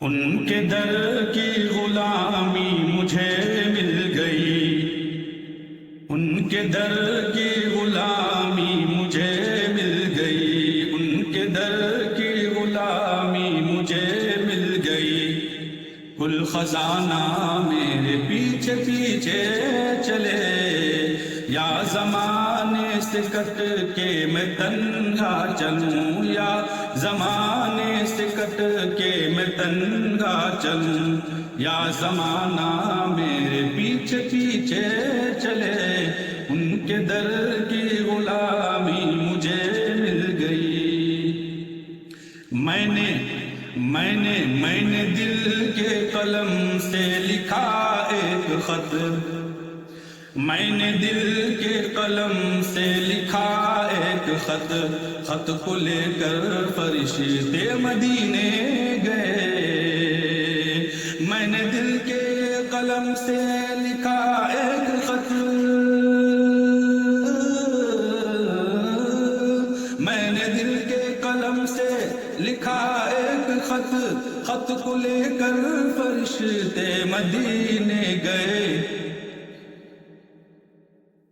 ان کے در کی غلامی مجھے مل گئی، ان کے در کی غلامی مجھے مل گئی، ان کے در کی غلامی مجھے مل گئی۔ کل خزانہ میرے پیچھے پیچھے چلے، یا زمانے سے کٹ کے میں تنہا چلوں، یا زمانے سے کٹ کے میں تنہا چلوں، یا زمانہ میرے پیچھے پیچھے چلے، ان کے در کی غلامی مجھے مل گئی۔ میں نے دل کے قلم سے لکھا ایک خط، میں نے دل کے قلم سے لکھا ایک خط، خط کو لے کر فرشتے مدینے گئے۔ میں نے دل کے قلم سے لکھا ایک خط، میں نے دل کے قلم سے لکھا ایک خط، خط کو لے کر فرشتے مدینے گئے۔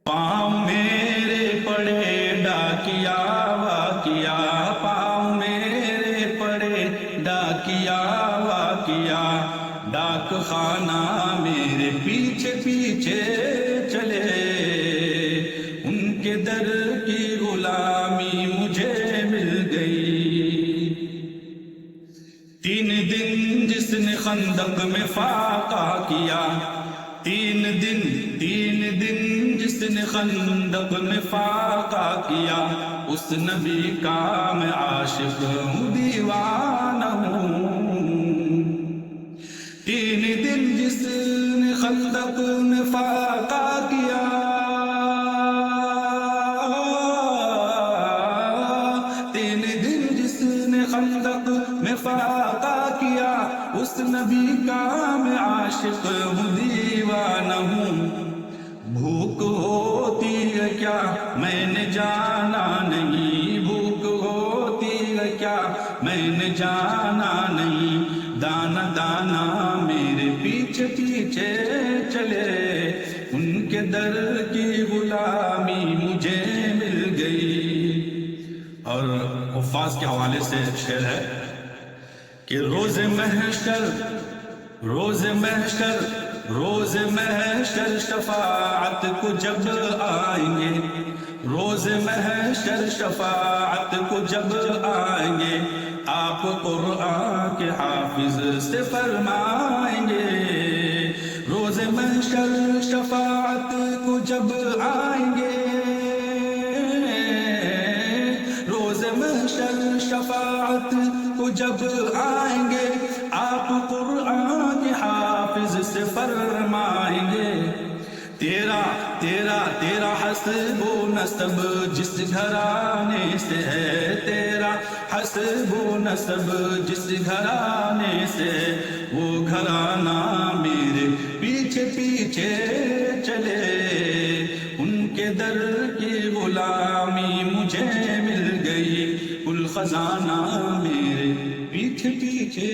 پاؤں میرے پڑے ڈاکیا واقعہ، پاؤں میرے پڑے ڈاکیا واقعہ، ڈاک خانہ میرے پیچھے پیچھے چلے، ان کے در کی غلامی مجھے مل گئی۔ 3 دن جس نے خندق میں فاقہ کیا، 3 دن جس نے خندق میں فاقہ کیا، اس نبی کا میں عاشق ہوں، دیوانہ ہوں۔ 3 دن جس نے خندق میں فاقہ کیا، 3 دن جس نے خندق میں فاقہ کیا، اس نبی کا میں عاشق ہوں، دیوانہ ہوں۔ بھوک ہوتی ہے کیا میں نے جانا نہیں، بھوک ہوتی ہے کیا میں نے جانا نہیں، دانا دانا میرے پیچھے پیچھے چلے، ان کے در کی غلامی مجھے مل گئی۔ اور حفاظ کے حوالے سے شعر ہے کہ روز محشر شفاعت کو جب آئیں گے، روز محشر شفاعت کو جب آئیں گے، آپ قرآن کے حافظ سے فرمائیں گے۔ روز محشر شفاعت کو جب آئیں گے، روز محشر شفاعت کو جب آئیں گے، آپ قرآن کے حافظ سے فرمائیں گے، تیرا حسب و نسب جس گھرانے سے ہے، تیرا حسب و نسب جس گھرانے سے ہے، وہ گھرانہ میرے پیچھے پیچھے چلے، ان کے در کی غلامی مجھے مل گئی، کل خزانہ میرے پیچھے پیچھے